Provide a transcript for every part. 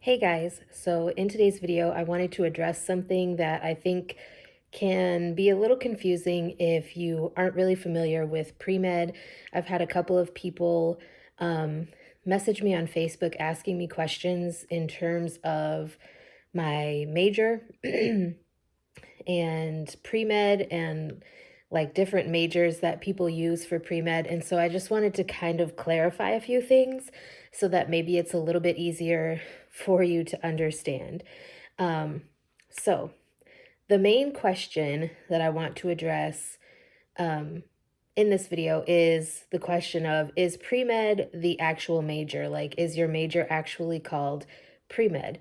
Hey guys, so in today's video, I wanted to address something that I think can be a little confusing if you aren't really familiar with pre-med. I've had a couple of people um, message me on Facebook asking me questions in terms of my major and pre-med and like different majors that people use for pre-med. And so I just wanted to kind of clarify a few things so that maybe it's a little bit easier for you to understand. Um, so the main question that I want to address um, in this video is the question of, is pre-med the actual major? Like, is your major actually called pre-med?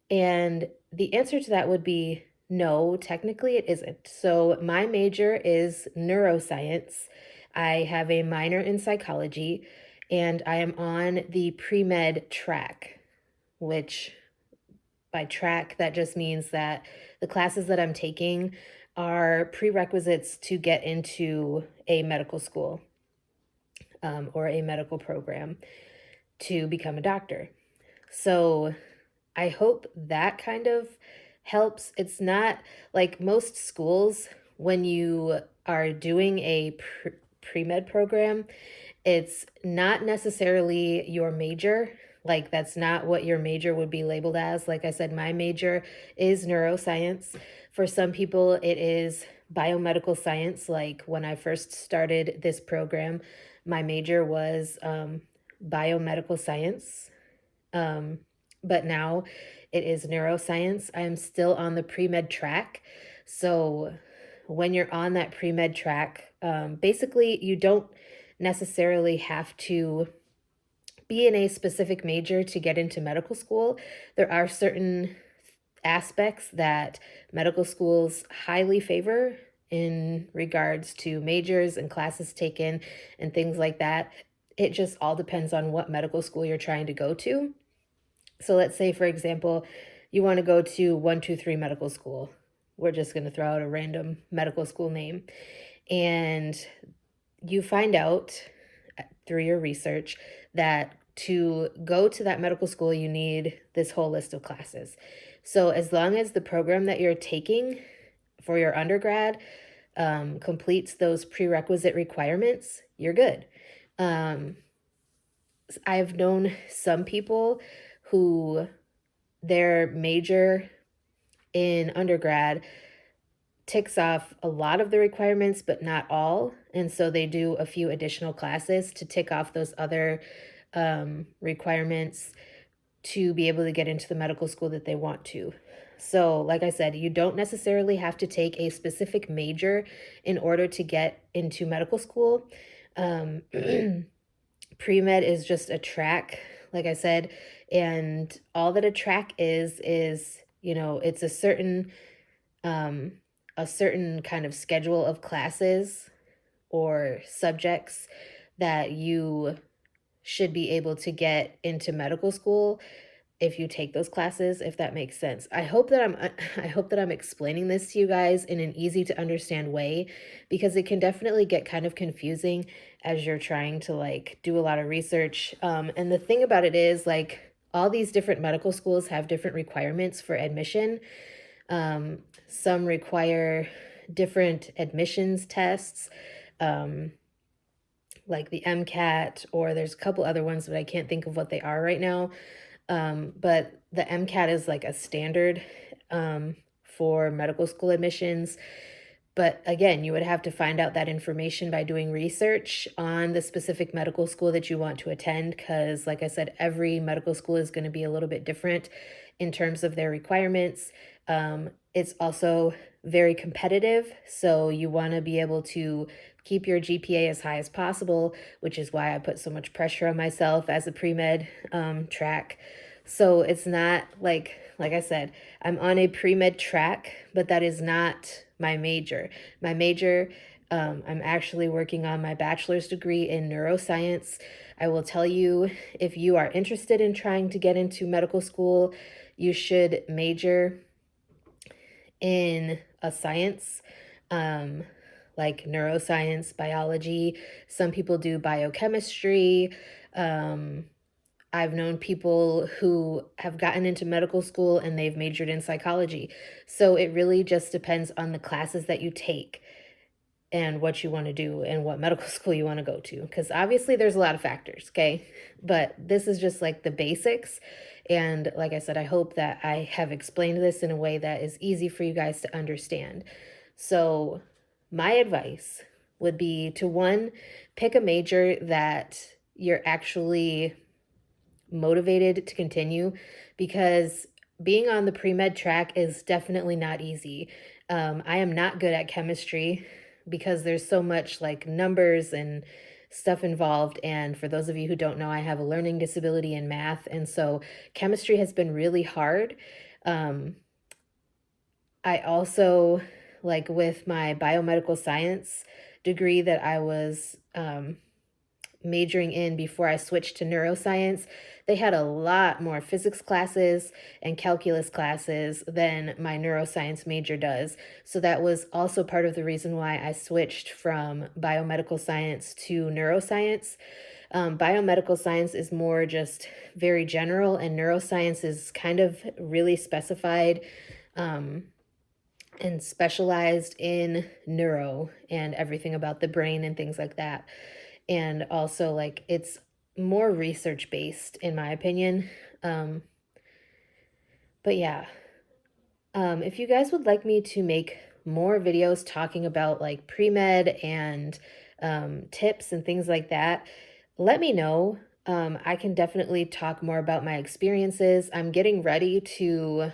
And the answer to that would be no, technically it isn't. So my major is neuroscience. I have a minor in psychology, and I am on the pre-med track, which by track, that just means that the classes that I'm taking are prerequisites to get into a medical school or a medical program to become a doctor. So I hope that kind of helps. It's not like most schools, when you are doing a pre-med program, it's not necessarily your major. Like, that's not what your major would be labeled as. Like I said, my major is neuroscience. For some people, it is biomedical science. Like when I first started this program, my major was biomedical science. Um, but now it is neuroscience. I am still on the pre-med track. So when you're on that pre-med track, basically you don't necessarily have to be in a specific major to get into medical school. There are certain aspects that medical schools highly favor in regards to majors and classes taken and things like that. It just all depends on what medical school you're trying to go to. So let's say, for example, you want to go to 123 medical school. We're just going to throw out a random medical school name. And you find out through your research that to go to that medical school, you need this whole list of classes. So as long as the program that you're taking for your undergrad completes those prerequisite requirements, you're good. I've known some people who their major in undergrad ticks off a lot of the requirements, but not all. And so they do a few additional classes to tick off those other requirements to be able to get into the medical school that they want to. So, like I said, you don't necessarily have to take a specific major in order to get into medical school. Pre-med is just a track, like I said, and all that a track is, it's a certain kind of schedule of classes or subjects that you should be able to get into medical school if you take those classes, if that makes sense. I hope that I'm explaining this to you guys in an easy to understand way, because it can definitely get kind of confusing as you're trying to like do a lot of research. And the thing about it is, like, all these different medical schools have different requirements for admission. Some require different admissions tests, like the MCAT, or there's a couple other ones, but I can't think of what they are right now. But the MCAT is like a standard for medical school admissions. But again, you would have to find out that information by doing research on the specific medical school that you want to attend, because, like I said, every medical school is going to be a little bit different in terms of their requirements. It's also very competitive, so you want to be able to keep your GPA as high as possible, which is why I put so much pressure on myself as a pre-med track. So it's not like I said, I'm on a pre-med track, but that is not my major. My major, I'm actually working on my bachelor's degree in neuroscience. I will tell you, if you are interested in trying to get into medical school, you should major in a science, like neuroscience, biology. Some people do biochemistry, I've known people who have gotten into medical school and they've majored in psychology. So it really just depends on the classes that you take and what you want to do and what medical school you want to go to. Because obviously there's a lot of factors, okay? But this is just like the basics. And like I said, I hope that I have explained this in a way that is easy for you guys to understand. So, my advice would be to one, pick a major that you're actually motivated to continue, because being on the pre-med track is definitely not easy. I am not good at chemistry because there's so much like numbers and stuff involved. And for those of you who don't know, I have a learning disability in math. And so chemistry has been really hard. Um, I also, like with my biomedical science degree that I was majoring in before I switched to neuroscience, they had a lot more physics classes and calculus classes than my neuroscience major does. So that was also part of the reason why I switched from biomedical science to neuroscience. Biomedical science is more just very general, and neuroscience is kind of really specified um, and specialized in neuro and everything about the brain and things like that. And also, like, it's more research based, in my opinion. Um, but yeah, if you guys would like me to make more videos talking about like pre med and tips and things like that, let me know. I can definitely talk more about my experiences. I'm getting ready to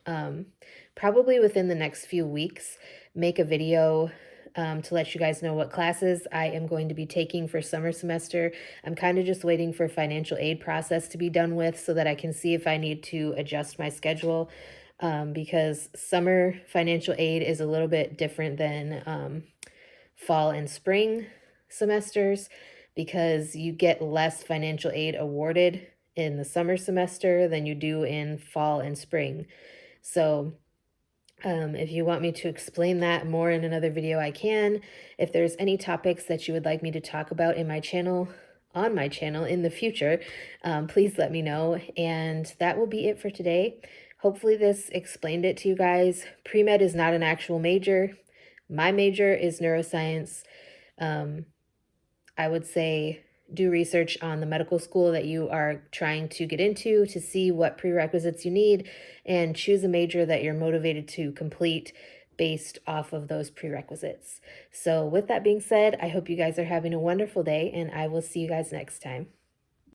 um, probably within the next few weeks make a video to let you guys know what classes I am going to be taking for summer semester. I'm kind of just waiting for financial aid process to be done with so that I can see if I need to adjust my schedule, because summer financial aid is a little bit different than fall and spring semesters, because you get less financial aid awarded in the summer semester than you do in fall and spring. So if you want me to explain that more in another video, I can. If there's any topics that you would like me to talk about in my channel, on my channel in the future, please let me know. And that will be it for today. Hopefully this explained it to you guys. Pre-med is not an actual major. My major is neuroscience. Um, I would say do research on the medical school that you are trying to get into to see what prerequisites you need, and choose a major that you're motivated to complete based off of those prerequisites. So with that being said, I hope you guys are having a wonderful day, and I will see you guys next time.